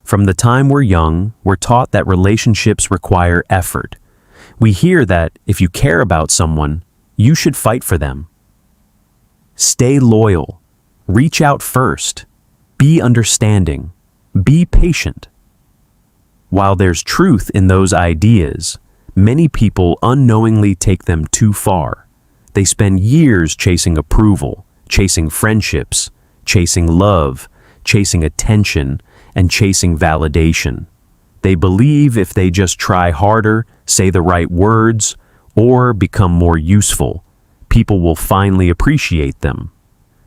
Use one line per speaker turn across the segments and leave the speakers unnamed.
From the time we're young, we're taught that relationships require effort. We hear that if you care about someone, you should fight for them. Stay loyal. Reach out first. Be understanding. Be patient. While there's truth in those ideas, many people unknowingly take them too far. They spend years chasing approval, chasing friendships, chasing love, chasing attention, and chasing validation. They believe if they just try harder, say the right words, or become more useful, people will finally appreciate them.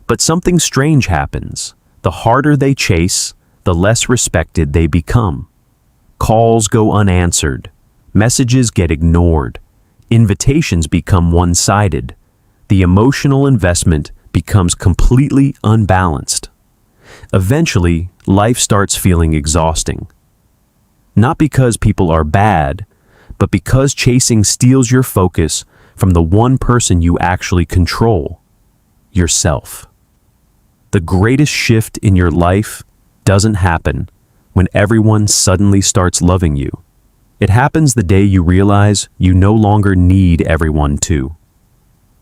But something strange happens. The harder they chase, the less respected they become. Calls go unanswered. Messages get ignored. Invitations become one-sided. The emotional investment becomes completely unbalanced. Eventually, life starts feeling exhausting. Not because people are bad, but because chasing steals your focus from the one person you actually control, yourself. The greatest shift in your life doesn't happen when everyone suddenly starts loving you. It happens the day you realize you no longer need everyone to.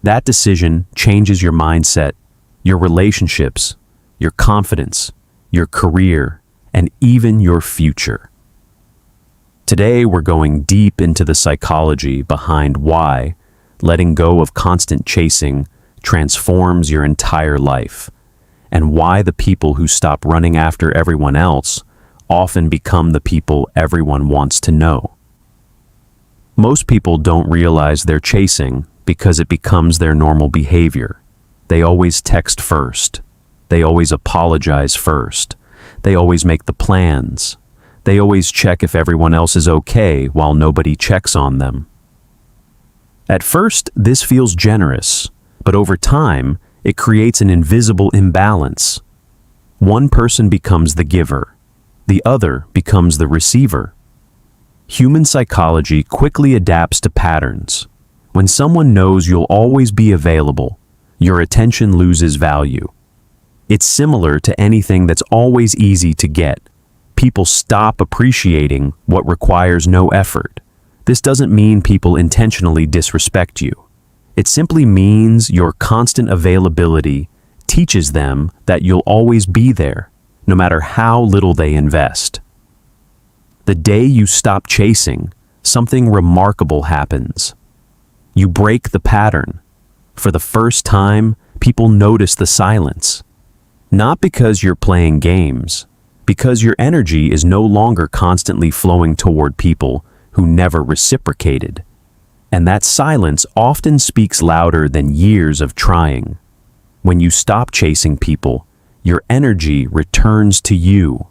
That decision changes your mindset, your relationships, your confidence, your career, and even your future. Today, we're going deep into the psychology behind why letting go of constant chasing transforms your entire life, and why the people who stop running after everyone else often become the people everyone wants to know. Most people don't realize they're chasing because it becomes their normal behavior. They always text first. They always apologize first. They always make the plans. They always check if everyone else is okay while nobody checks on them. At first, this feels generous, but over time, it creates an invisible imbalance. One person becomes the giver. The other becomes the receiver. Human psychology quickly adapts to patterns. When someone knows you'll always be available, your attention loses value. It's similar to anything that's always easy to get. People stop appreciating what requires no effort. This doesn't mean people intentionally disrespect you. It simply means your constant availability teaches them that you'll always be there, no matter how little they invest. The day you stop chasing, something remarkable happens. You break the pattern. For the first time, people notice the silence. Not because you're playing games, because your energy is no longer constantly flowing toward people who never reciprocated. And that silence often speaks louder than years of trying. When you stop chasing people, your energy returns to you.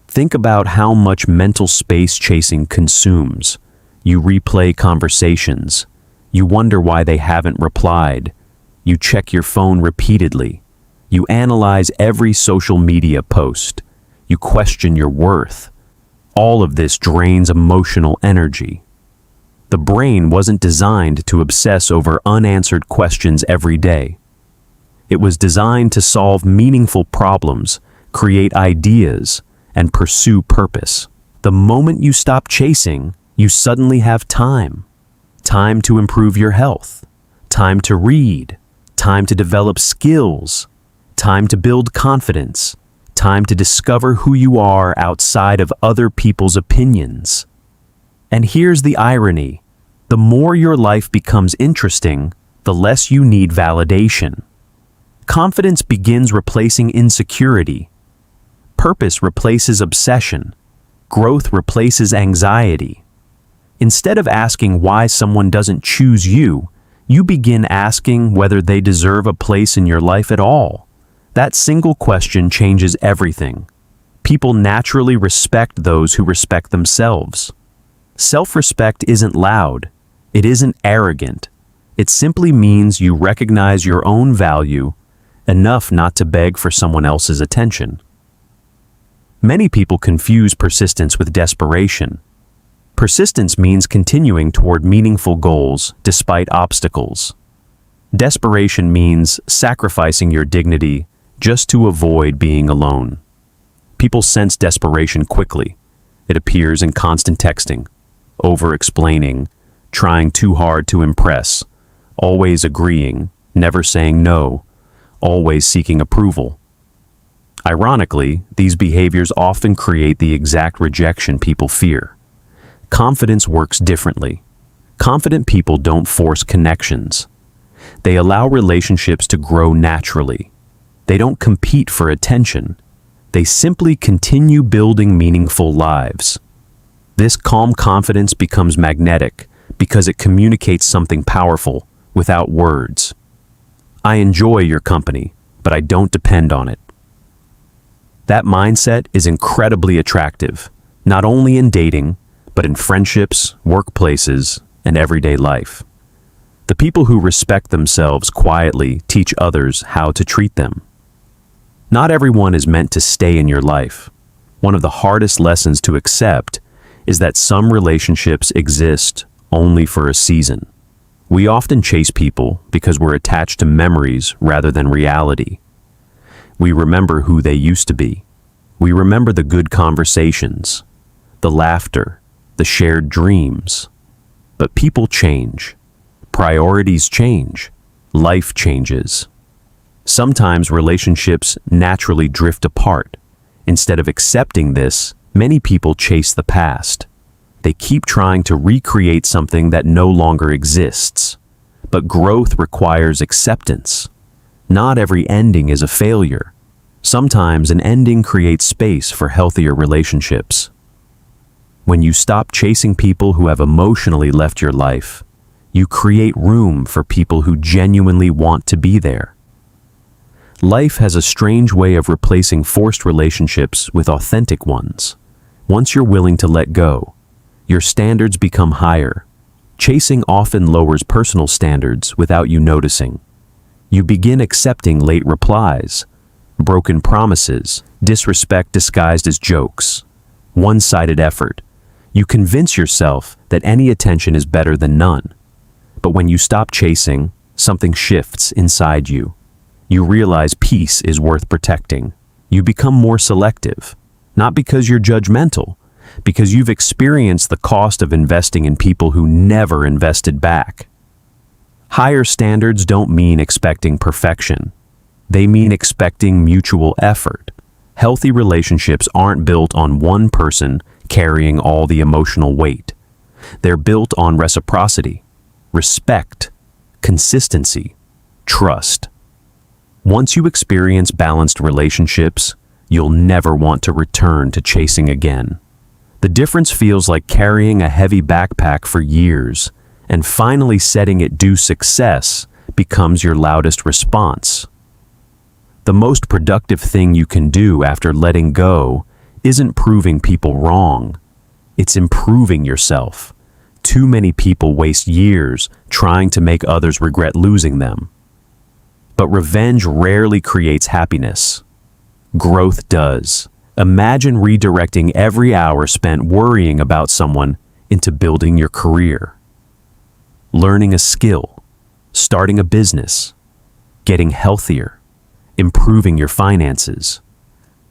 Think about how much mental space chasing consumes. You replay conversations. You wonder why they haven't replied. You check your phone repeatedly. You analyze every social media post. You question your worth. All of this drains emotional energy. The brain wasn't designed to obsess over unanswered questions every day. It was designed to solve meaningful problems, create ideas, and pursue purpose. The moment you stop chasing, you suddenly have time. Time to improve your health. Time to read. Time to develop skills. Time to build confidence. Time to discover who you are outside of other people's opinions. And here's the irony. The more your life becomes interesting, the less you need validation. Confidence begins replacing insecurity. Purpose replaces obsession. Growth replaces anxiety. Instead of asking why someone doesn't choose you, you begin asking whether they deserve a place in your life at all. That single question changes everything. People naturally respect those who respect themselves. Self-respect isn't loud. It isn't arrogant. It simply means you recognize your own value enough not to beg for someone else's attention. Many people confuse persistence with desperation. Persistence means continuing toward meaningful goals despite obstacles. Desperation means sacrificing your dignity just to avoid being alone. People sense desperation quickly. It appears in constant texting, over-explaining, trying too hard to impress, always agreeing, never saying no, always seeking approval. Ironically, these behaviors often create the exact rejection people fear. Confidence works differently. Confident people don't force connections. They allow relationships to grow naturally. They don't compete for attention. They simply continue building meaningful lives. This calm confidence becomes magnetic because it communicates something powerful without words. I enjoy your company, but I don't depend on it. That mindset is incredibly attractive, not only in dating, but in friendships, workplaces, and everyday life. The people who respect themselves quietly teach others how to treat them. Not everyone is meant to stay in your life. One of the hardest lessons to accept is that some relationships exist only for a season. We often chase people because we're attached to memories rather than reality. We remember who they used to be. We remember the good conversations, the laughter, the shared dreams. But people change. Priorities change. Life changes. Sometimes relationships naturally drift apart. Instead of accepting this, many people chase the past. They keep trying to recreate something that no longer exists. But growth requires acceptance. Not every ending is a failure. Sometimes an ending creates space for healthier relationships. When you stop chasing people who have emotionally left your life, you create room for people who genuinely want to be there. Life has a strange way of replacing forced relationships with authentic ones. Once you're willing to let go, your standards become higher. Chasing often lowers personal standards without you noticing. You begin accepting late replies, broken promises, disrespect disguised as jokes, one-sided effort. You convince yourself that any attention is better than none. But when you stop chasing, something shifts inside you. You realize peace is worth protecting. You become more selective, not because you're judgmental, because you've experienced the cost of investing in people who never invested back. Higher standards don't mean expecting perfection. They mean expecting mutual effort. Healthy relationships aren't built on one person carrying all the emotional weight. They're built on reciprocity, respect, consistency, trust. Once you experience balanced relationships, you'll never want to return to chasing again. The difference feels like carrying a heavy backpack for years, and finally setting it due success becomes your loudest response. The most productive thing you can do after letting go isn't proving people wrong. It's improving yourself. Too many people waste years trying to make others regret losing them. But revenge rarely creates happiness. Growth does. Imagine redirecting every hour spent worrying about someone into building your career, learning a skill, starting a business, getting healthier, improving your finances,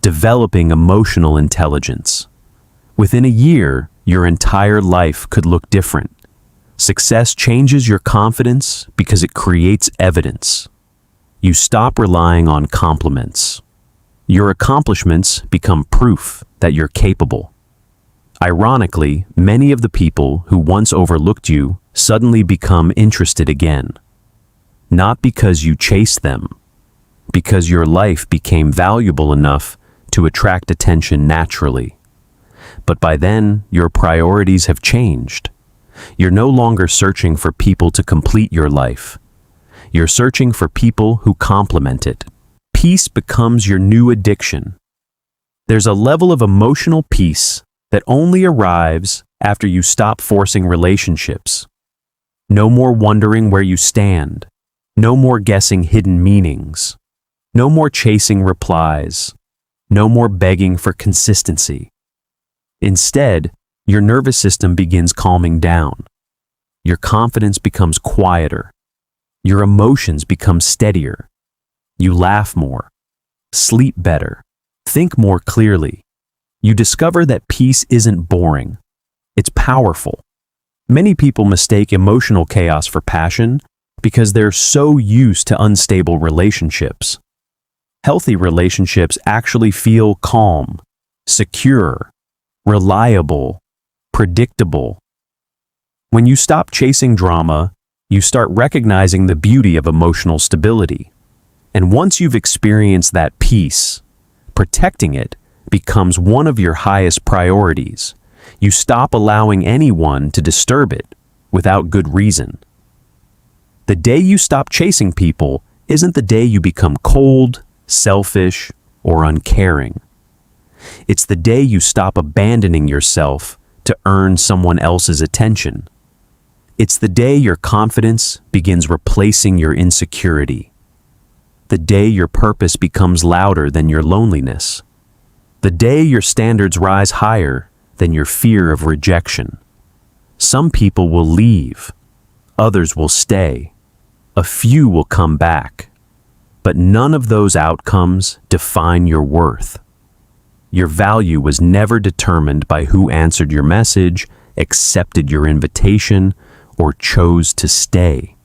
developing emotional intelligence. Within a year, your entire life could look different. Success changes your confidence because it creates evidence. You stop relying on compliments. Your accomplishments become proof that you're capable. Ironically, many of the people who once overlooked you suddenly become interested again. Not because you chased them, because your life became valuable enough to attract attention naturally. But by then, your priorities have changed. You're no longer searching for people to complete your life. You're searching for people who complement it. Peace becomes your new addiction. There's a level of emotional peace that only arrives after you stop forcing relationships. No more wondering where you stand. No more guessing hidden meanings. No more chasing replies. No more begging for consistency. Instead, your nervous system begins calming down. Your confidence becomes quieter. Your emotions become steadier. You laugh more, sleep better, Think more clearly. You discover that peace isn't boring. It's powerful. Many people mistake emotional chaos for passion because they're so used to unstable relationships. Healthy relationships actually feel calm, secure, reliable, predictable. When you stop chasing drama, you start recognizing the beauty of emotional stability. And once you've experienced that peace, protecting it becomes one of your highest priorities. You stop allowing anyone to disturb it without good reason. The day you stop chasing people isn't the day you become cold, selfish, or uncaring. It's the day you stop abandoning yourself to earn someone else's attention. It's the day your confidence begins replacing your insecurity. The day your purpose becomes louder than your loneliness. The day your standards rise higher than your fear of rejection. Some people will leave. Others will stay. A few will come back. But none of those outcomes define your worth. Your value was never determined by who answered your message, accepted your invitation, or chose to stay.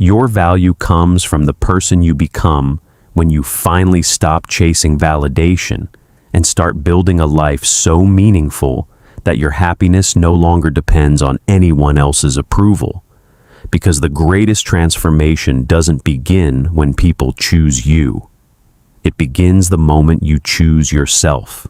Your value comes from the person you become when you finally stop chasing validation and start building a life so meaningful that your happiness no longer depends on anyone else's approval. Because the greatest transformation doesn't begin when people choose you. It begins the moment you choose yourself.